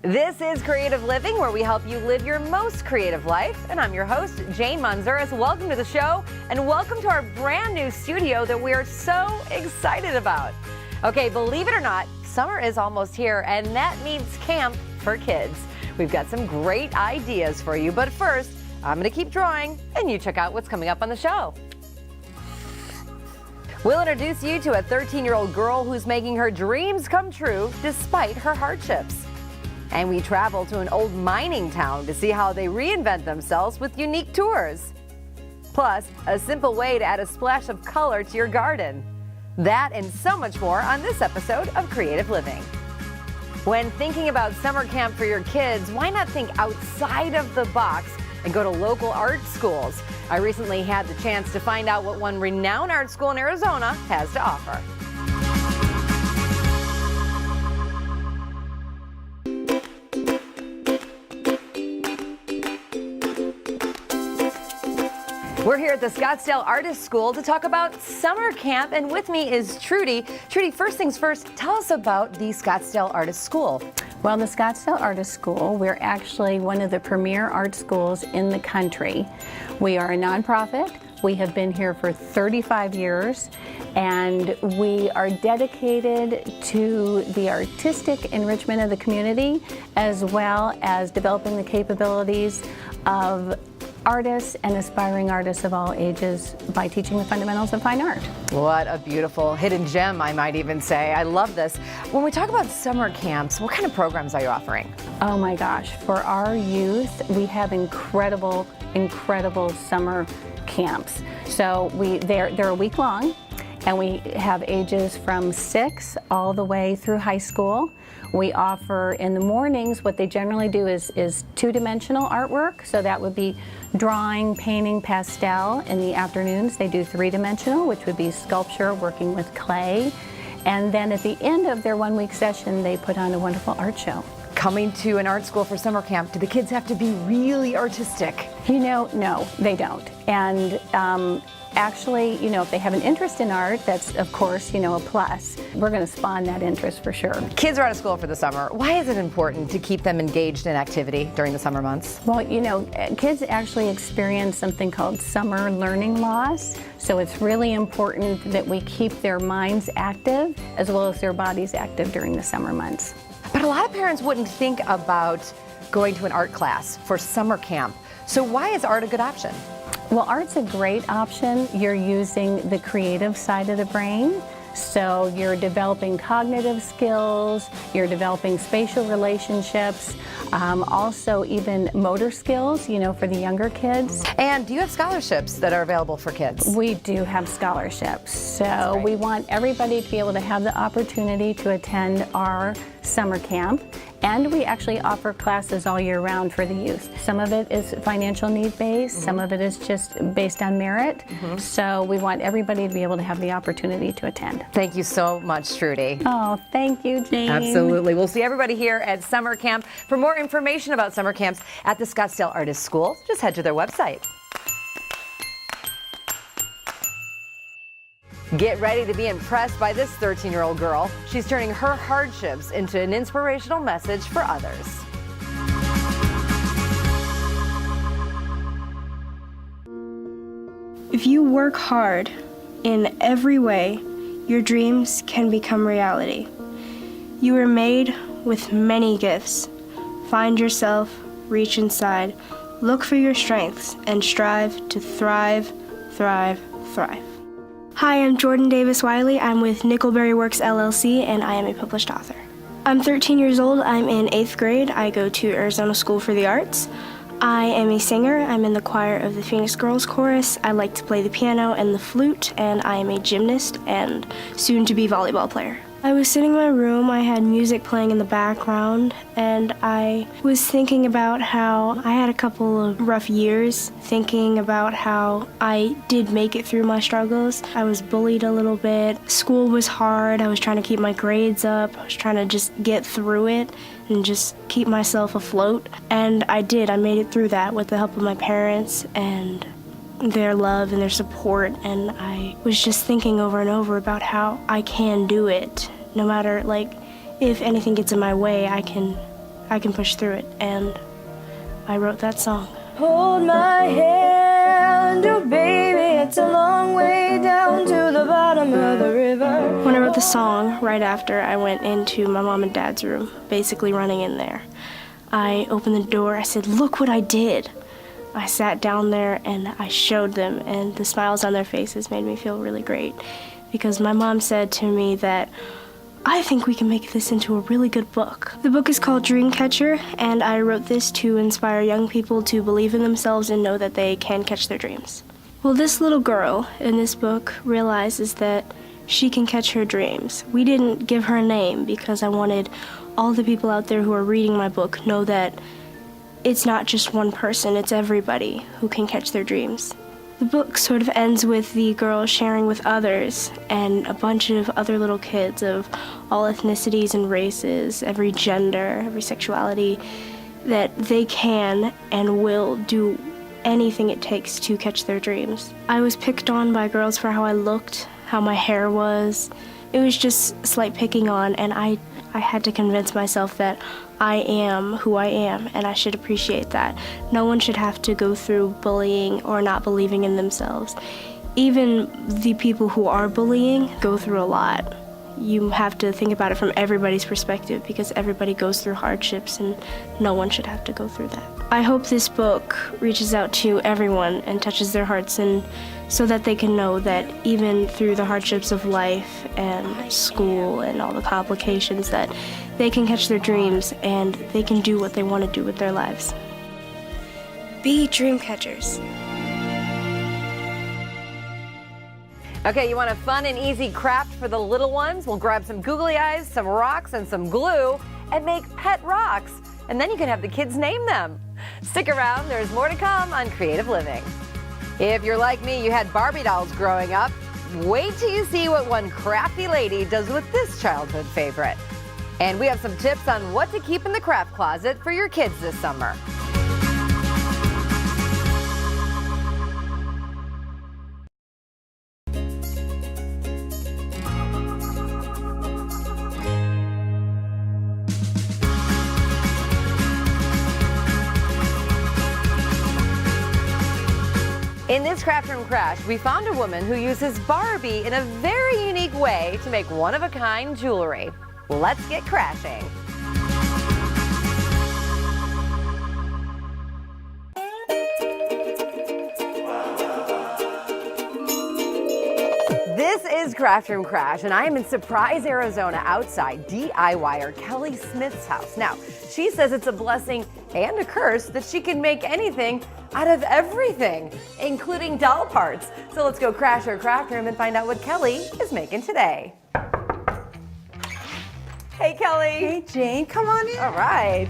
This is Creative Living, where we help you live your most creative life. And I'm your host, Jane Monzures. Welcome to the show, and welcome to our brand new studio that we're so excited about. Okay, believe it or not, summer is almost here, and that means camp for kids. We've got some great ideas for you, but first, I'm going to keep drawing, and you check out what's coming up on the show. We'll introduce you to a 13-year-old girl who's making her dreams come true despite her hardships. And we travel to an old mining town to see how they reinvent themselves with unique tours. Plus, a simple way to add a splash of color to your garden. That and so much more on this episode of Creative Living. When thinking about summer camp for your kids, why not think outside of the box and go to local art schools? I recently had the chance to find out what one renowned art school in Arizona has to offer. We're here at the Scottsdale Artist School to talk about summer camp, and with me is Trudy. Trudy, first things first, tell us about the Scottsdale Artist School. Well, the Scottsdale Artist School, we're actually one of the premier art schools in the country. We are a nonprofit. We have been here for 35 years, and we are dedicated to the artistic enrichment of the community, as well as developing the capabilities of artists and aspiring artists of all ages by teaching the fundamentals of fine art. What a beautiful hidden gem, I might even say. I love this. When we talk about summer camps, what kind of programs are you offering? Oh my gosh, for our youth, we have incredible summer camps. So they're a week long, and we have ages from 6 all the way through high school. We offer in the mornings, what they generally do is two-dimensional artwork, so that would be drawing, painting, pastel. In the afternoons, they do three-dimensional, which would be sculpture, working with clay. And then at the end of their one-week session, they put on a wonderful art show. Coming to an art school for summer camp, do the kids have to be really artistic? You know, no, they don't. And actually, you know, if they have an interest in art, that's, of course, you know, a plus. We're going to spawn that interest for sure. Kids are out of school for the summer. Why is it important to keep them engaged in activity during the summer months? Well, you know, kids actually experience something called summer learning loss. So it's really important that we keep their minds active as well as their bodies active during the summer months. But a lot of parents wouldn't think about going to an art class for summer camp. So why is art a good option? Well, art's a great option. You're using the creative side of the brain. So you're developing cognitive skills, you're developing spatial relationships, also even motor skills, you know, for the younger kids. And do you have scholarships that are available for kids? We do have scholarships. So we want everybody to be able to have the opportunity to attend our summer camp. And we actually offer classes all year round for the youth. Some of it is financial need-based, some of it is just based on merit. So we want everybody to be able to have the opportunity to attend. Thank you so much, Trudy. Oh, thank you, Jane. Absolutely. We'll see everybody here at summer camp. For more information about summer camps at the Scottsdale Artist School, just head to their website. Get ready to be impressed by this 13-year-old girl. She's turning her hardships into an inspirational message for others. If you work hard in every way, your dreams can become reality. You were made with many gifts. Find yourself, reach inside, look for your strengths, and strive to thrive, thrive, thrive. Hi, I'm Jordan Davis Wiley. I'm with Nickelberry Works LLC, and I am a published author. I'm 13 years old. I'm in 8th grade. I go to Arizona School for the Arts. I am a singer. I'm in the choir of the Phoenix Girls Chorus. I like to play the piano and the flute, and I am a gymnast and soon-to-be volleyball player. I was sitting in my room, I had music playing in the background, and I was thinking about how I had a couple of rough years, thinking about how I did make it through my struggles. I was bullied a little bit, school was hard, I was trying to keep my grades up, I was trying to just get through it and just keep myself afloat, and I did. I made it through that with the help of my parents and their love and their support, and I was just thinking over and over about how I can do it. No matter, like, if anything gets in my way, I can I can push through it, and I wrote that song. Hold my hand, oh baby, it's a long way down to the bottom of the river. When I wrote the song, right after, I went into my mom and dad's room, basically running in there. I opened the door, I said, look what I did. I sat down there and I showed them, and the smiles on their faces made me feel really great, because my mom said to me that I think we can make this into a really good book. The book is called Dreamcatcher, and I wrote this to inspire young people to believe in themselves and know that they can catch their dreams. Well, this little girl in this book realizes that she can catch her dreams. We didn't give her a name because I wanted all the people out there who are reading my book know that it's not just one person, it's everybody who can catch their dreams. The book sort of ends with the girl sharing with others and a bunch of other little kids of all ethnicities and races, every gender, every sexuality, that they can and will do anything it takes to catch their dreams. I was picked on by girls for how I looked, how my hair was. It was just slight picking on, and I had to convince myself that I am who I am, and I should appreciate that. No one should have to go through bullying or not believing in themselves. Even the people who are bullying go through a lot. You have to think about it from everybody's perspective, because everybody goes through hardships and no one should have to go through that. I hope this book reaches out to everyone and touches their hearts, and so that they can know that even through the hardships of life and school and all the complications, that they can catch their dreams and they can do what they want to do with their lives. Be dream catchers. Okay, you want a fun and easy craft for the little ones? We'll grab some googly eyes, some rocks, and some glue and make pet rocks. And then you can have the kids name them. Stick around, there's more to come on Creative Living. If you're like me, you had Barbie dolls growing up. Wait till you see what one crafty lady does with this childhood favorite. And we have some tips on what to keep in the craft closet for your kids this summer. In this craft room crash, we found a woman who uses Barbie in a very unique way to make one-of-a-kind jewelry. Let's get crashing. This is Craft Room Crash, and I am in Surprise, Arizona, outside DIYer Kelly Smith's house. Now, she says it's a blessing and a curse that she can make anything out of everything, including doll parts. So let's go crash her craft room and find out what Kelly is making today. Hey, Kelly. Hey, Jane, come on in. All right.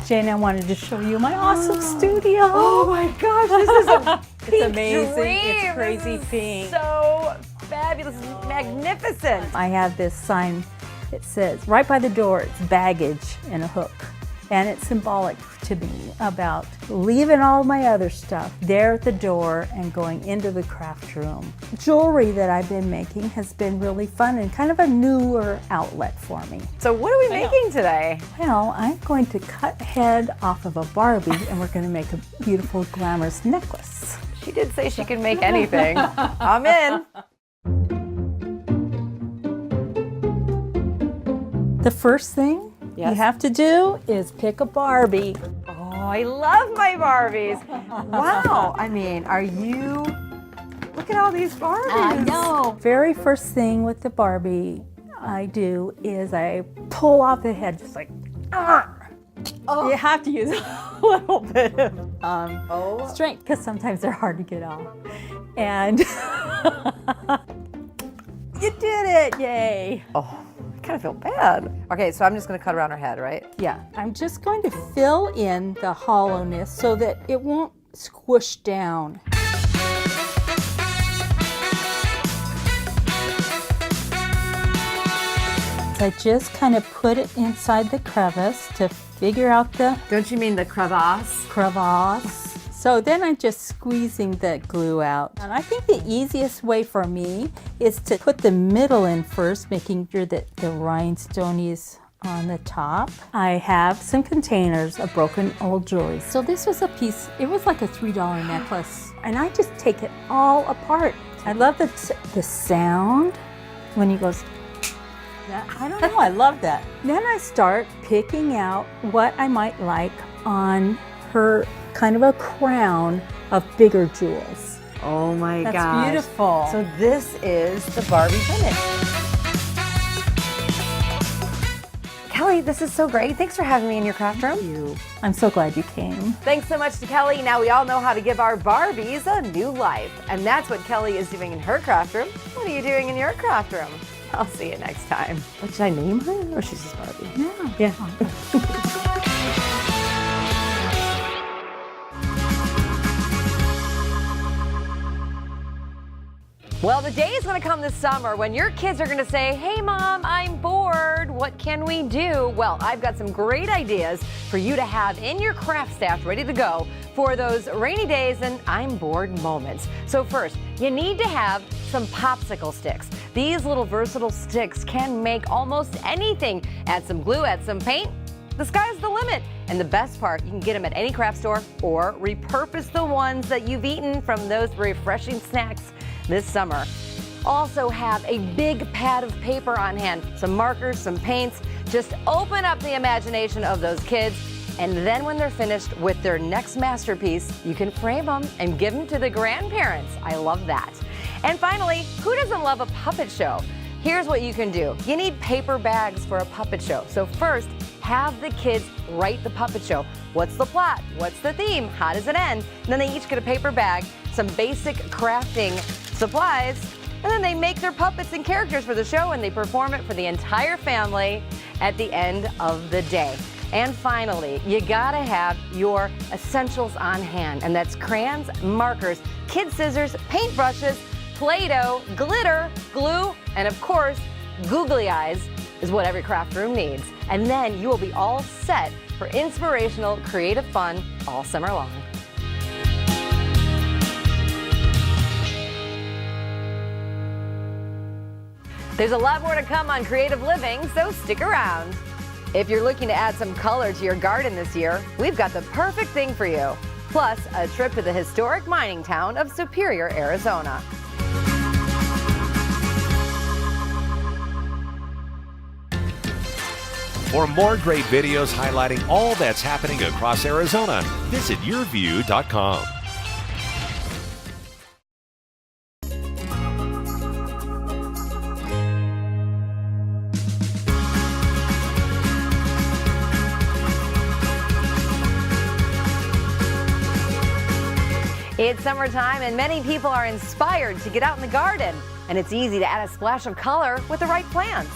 Jane, I wanted to show you my awesome studio. Oh my gosh, this is a pink It's amazing. dream. It's crazy This is pink. So fabulous, magnificent. I have this sign that says, right by the door, it's baggage and a hook. And it's symbolic to me about leaving all my other stuff there at the door and going into the craft room. Jewelry that I've been making has been really fun and kind of a newer outlet for me. So what are we making today? Well, I'm going to cut head off of a Barbie and we're going to make a beautiful, glamorous necklace. She did say she can make anything. I'm in. The first thing you have to do is pick a Barbie. Oh, I love my Barbies. Wow. I mean, are you... Look at all these Barbies. I know. Very first thing with the Barbie I do is I pull off the head just like, You have to use a little bit of strength because sometimes they're hard to get off. And you did it, yay. Oh, I kind of feel bad. Okay, so I'm just going to cut around her head, right? Yeah, I'm just going to fill in the hollowness so that it won't squish down. I just kind of put it inside the crevice to figure out the Don't you mean the crevasse? crevasse So then I'm just squeezing the glue out. And I think the easiest way for me is to put the middle in first, making sure that the rhinestone is on the top. I have some containers of broken old jewelry. So this was a piece, it was like a $3 necklace. And I just take it all apart. I love the sound when he goes, I don't know, I love that. Then I start picking out what I might like on her kind of a crown of bigger jewels. Oh my gosh. That's beautiful. So this is the Barbie finish. Kelly, this is so great. Thanks for having me in your craft room. I'm so glad you came. Thanks so much to Kelly. Now we all know how to give our Barbies a new life. And that's what Kelly is doing in her craft room. What are you doing in your craft room? I'll see you next time. What should I name her? Or she's just Barbie? Yeah. Well, the day is going to come this summer when your kids are going to say, hey, Mom, I'm bored. What can we do? Well, I've got some great ideas for you to have in your craft stash ready to go for those rainy days and I'm bored moments. So first, you need to have some popsicle sticks. These little versatile sticks can make almost anything. Add some glue, add some paint. The sky's the limit. And the best part, you can get them at any craft store or repurpose the ones that you've eaten from those refreshing snacks this summer. Also have a big pad of paper on hand, some markers, some paints. Just open up the imagination of those kids, and then when they're finished with their next masterpiece, you can frame them and give them to the grandparents. I love that. And finally, who doesn't love a puppet show? Here's what you can do. You need paper bags for a puppet show. So first, have the kids write the puppet show. What's the plot? What's the theme? How does it end? And then they each get a paper bag, some basic crafting supplies, and then they make their puppets and characters for the show and they perform it for the entire family at the end of the day. And finally, you gotta have your essentials on hand, and that's crayons, markers, kid scissors, paintbrushes, Play-Doh, glitter, glue, and of course, googly eyes is what every craft room needs. And then you will be all set for inspirational, creative fun all summer long. There's a lot more to come on Creative Living, so stick around. If you're looking to add some color to your garden this year, we've got the perfect thing for you. Plus, a trip to the historic mining town of Superior, Arizona. For more great videos highlighting all that's happening across Arizona, visit Yurview.com. It's summertime and many people are inspired to get out in the garden. And it's easy to add a splash of color with the right plants.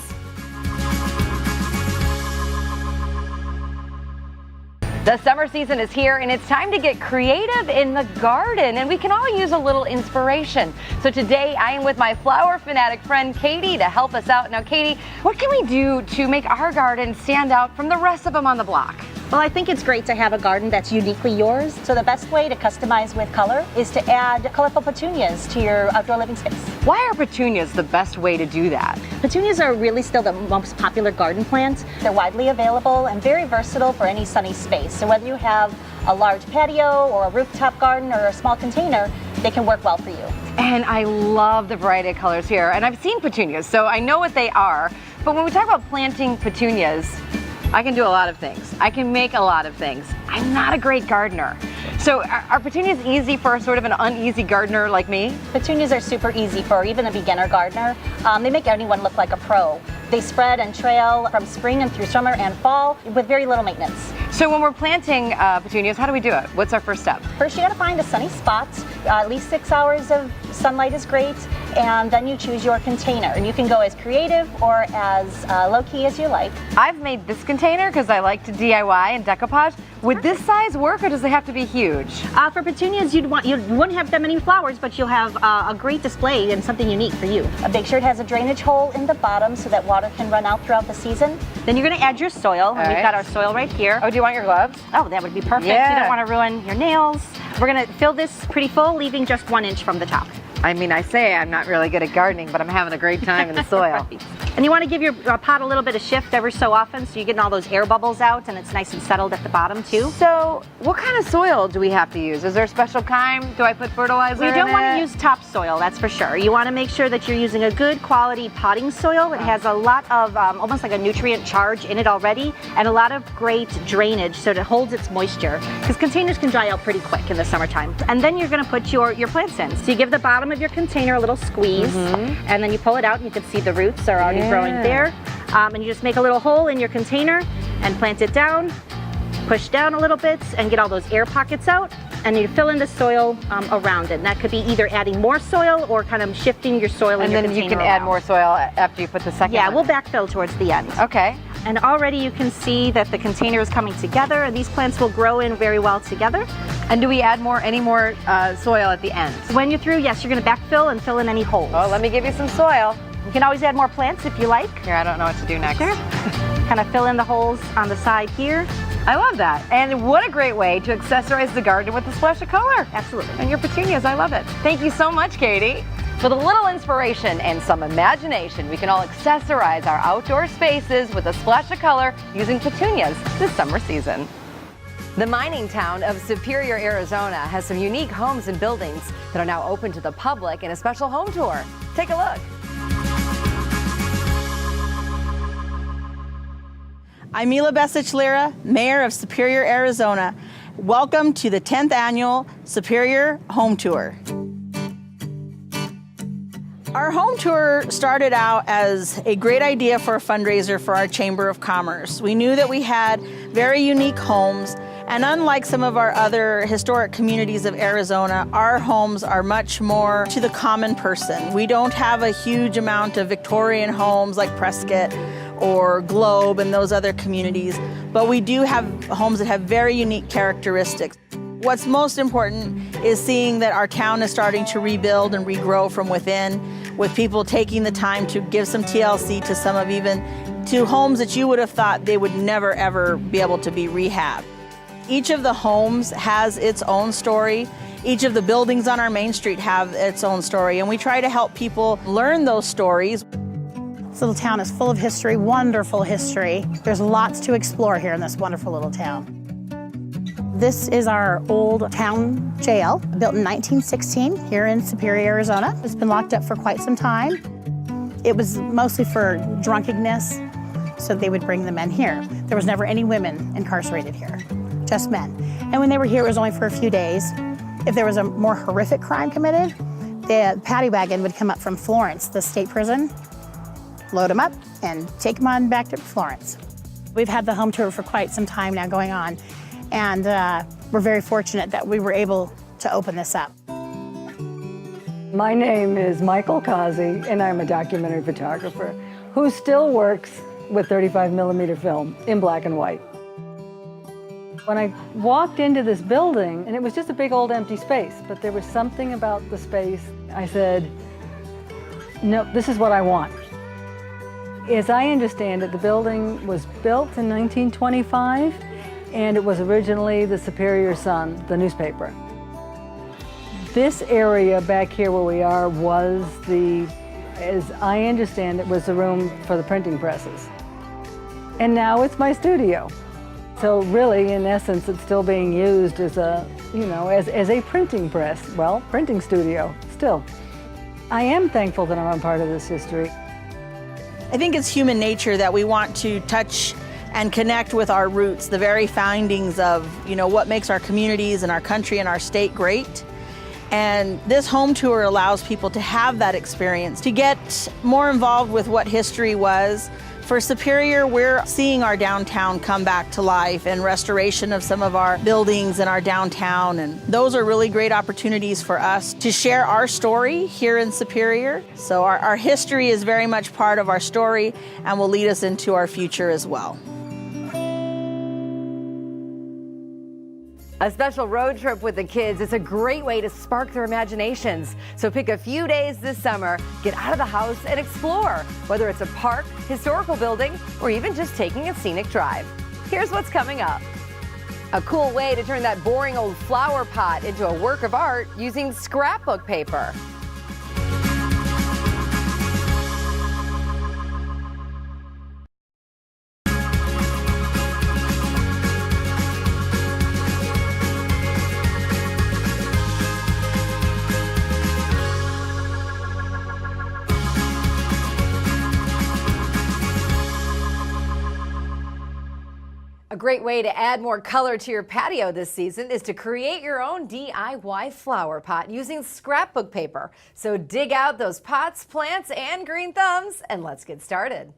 The summer season is here and it's time to get creative in the garden, and we can all use a little inspiration. So today I am with my flower fanatic friend Katie to help us out. Now Katie, what can we do to make our garden stand out from the rest of them on the block? Well, I think it's great to have a garden that's uniquely yours. So the best way to customize with color is to add colorful petunias to your outdoor living space. Why are petunias the best way to do that? Petunias are really still the most popular garden plant. They're widely available and very versatile for any sunny space. So whether you have a large patio or a rooftop garden or a small container, they can work well for you. And I love the variety of colors here. And I've seen petunias, so I know what they are. But when we talk about planting petunias, I can do a lot of things. I can make a lot of things. I'm not a great gardener. So are petunias easy for sort of an uneasy gardener like me? Petunias are super easy for even a beginner gardener. They make anyone look like a pro. They spread and trail from spring and through summer and fall with very little maintenance. So when we're planting petunias, how do we do it? What's our first step? First, you gotta find a sunny spot. At least 6 hours of sunlight is great, and then you choose your container. And you can go as creative or as low-key as you like. I've made this container because I like to DIY and decoupage. Would this size work, or does it have to be huge? For petunias, you wouldn't have that many flowers, but you'll have a great display and something unique for you. Make sure it has a drainage hole in the bottom so that water can run out throughout the season. Then you're gonna add your soil. All right. We've got our soil right here. Oh, do you want your gloves? Oh, that would be perfect. Yeah. You don't want to ruin your nails. We're gonna fill this pretty full, leaving just 1 inch from the top. I mean, I say I'm not really good at gardening, but I'm having a great time in the soil. Right. And you want to give your pot a little bit of shift every so often so you're getting all those air bubbles out and it's nice and settled at the bottom too. So what kind of soil do we have to use? Is there a special kind? Do I put fertilizer You don't in want it? to use topsoil, that's for sure. You want to make sure that you're using a good quality potting soil. It has a lot of almost like a nutrient charge in it already and a lot of great drainage so that it holds its moisture because containers can dry out pretty quick in the summertime. And then you're going to put your plants in. So you give the bottom of your container a little squeeze and then you pull it out and you can see the roots are already growing there. And you just make a little hole in your container and plant it down, push down a little bit and get all those air pockets out. And you fill in the soil around it. And that could be either adding more soil or kind of shifting your soil in your container. And then you can add more soil after you put the second one. Yeah, we'll backfill towards the end. Okay. And already you can see that the container is coming together and these plants will grow in very well together. And do we add any more soil at the end? When you're through, yes, you're going to backfill and fill in any holes. Oh, let me give you some soil. You can always add more plants if you like. Here, I don't know what to do next. Sure. Kind of fill in the holes on the side here. I love that. And what a great way to accessorize the garden with a splash of color. Absolutely. And your petunias, I love it. Thank you so much, Katie. With a little inspiration and some imagination, we can all accessorize our outdoor spaces with a splash of color using petunias this summer season. The mining town of Superior, Arizona has some unique homes and buildings that are now open to the public in a special home tour. Take a look. I'm Mila Besich-Lira, Mayor of Superior, Arizona. Welcome to the 10th Annual Superior Home Tour. Our home tour started out as a great idea for a fundraiser for our Chamber of Commerce. We knew that we had very unique homes, and unlike some of our other historic communities of Arizona, our homes are much more to the common person. We don't have a huge amount of Victorian homes like Prescott or Globe and those other communities, but we do have homes that have very unique characteristics. What's most important is seeing that our town is starting to rebuild and regrow from within, with people taking the time to give some TLC to some of even to homes that you would have thought they would never ever be able to be rehabbed. Each of the homes has its own story. Each of the buildings on our main street have its own story, and we try to help people learn those stories. This little town is full of history, wonderful history. There's lots to explore here in this wonderful little town. This is our old town jail, built in 1916 here in Superior, Arizona. It's been locked up for quite some time. It was mostly for drunkenness, so they would bring the men here. There was never any women incarcerated here, just men. And when they were here, it was only for a few days. If there was a more horrific crime committed, the paddy wagon would come up from Florence, the state prison, load them up, and take them on back to Florence. We've had the home tour for quite some time now going on, and we're very fortunate that we were able to open this up. My name is Michael Kazi, and I'm a documentary photographer who still works with 35mm film in black and white. When I walked into this building, and it was just a big old empty space, but there was something about the space. I said, no, this is what I want. As I understand it, the building was built in 1925, and it was originally the Superior Sun, the newspaper. This area back here where we are was as I understand it, was the room for the printing presses. And now it's my studio. So really, in essence, it's still being used as a, as a printing press. Well, printing studio, still. I am thankful that I'm a part of this history. I think it's human nature that we want to touch and connect with our roots, the very findings of, what makes our communities and our country and our state great. And this home tour allows people to have that experience, to get more involved with what history was. For Superior, we're seeing our downtown come back to life and restoration of some of our buildings in our downtown. And those are really great opportunities for us to share our story here in Superior. So our history is very much part of our story and will lead us into our future as well. A special road trip with the kids is a great way to spark their imaginations. So pick a few days this summer, get out of the house and explore, whether it's a park, historical building, or even just taking a scenic drive. Here's what's coming up. A cool way to turn that boring old flower pot into a work of art using scrapbook paper. A great way to add more color to your patio this season is to create your own DIY flower pot using scrapbook paper. So dig out those pots, plants, and green thumbs, and let's get started.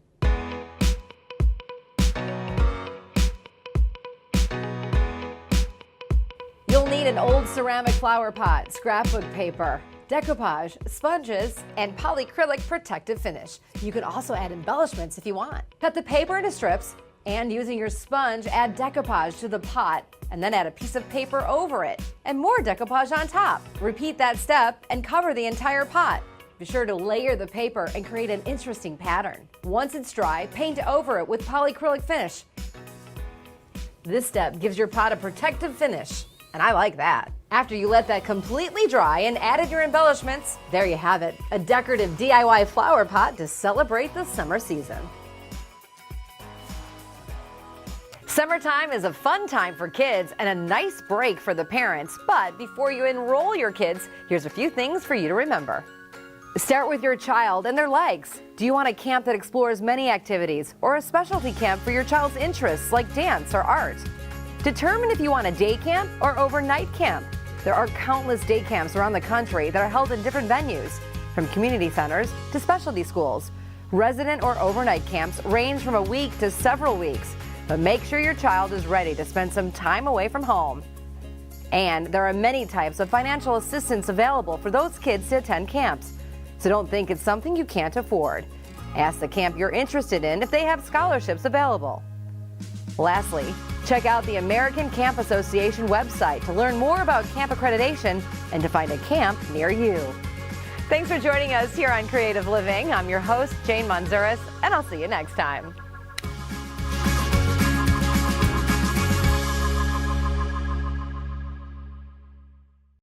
You'll need an old ceramic flower pot, scrapbook paper, decoupage, sponges, and polyacrylic protective finish. You can also add embellishments if you want. Cut the paper into strips, and using your sponge, add decoupage to the pot, and then add a piece of paper over it, and more decoupage on top. Repeat that step and cover the entire pot. Be sure to layer the paper and create an interesting pattern. Once it's dry, paint over it with polyacrylic finish. This step gives your pot a protective finish, and I like that. After you let that completely dry and added your embellishments, there you have it, a decorative DIY flower pot to celebrate the summer season. Summertime is a fun time for kids and a nice break for the parents, but before you enroll your kids, here's a few things for you to remember. Start with your child and their legs. Do you want a camp that explores many activities or a specialty camp for your child's interests like dance or art? Determine if you want a day camp or overnight camp. There are countless day camps around the country that are held in different venues, from community centers to specialty schools. Resident or overnight camps range from a week to several weeks. But make sure your child is ready to spend some time away from home. And there are many types of financial assistance available for those kids to attend camps. So don't think it's something you can't afford. Ask the camp you're interested in if they have scholarships available. Lastly, check out the American Camp Association website to learn more about camp accreditation and to find a camp near you. Thanks for joining us here on Creative Living. I'm your host, Jane Monzures, and I'll see you next time.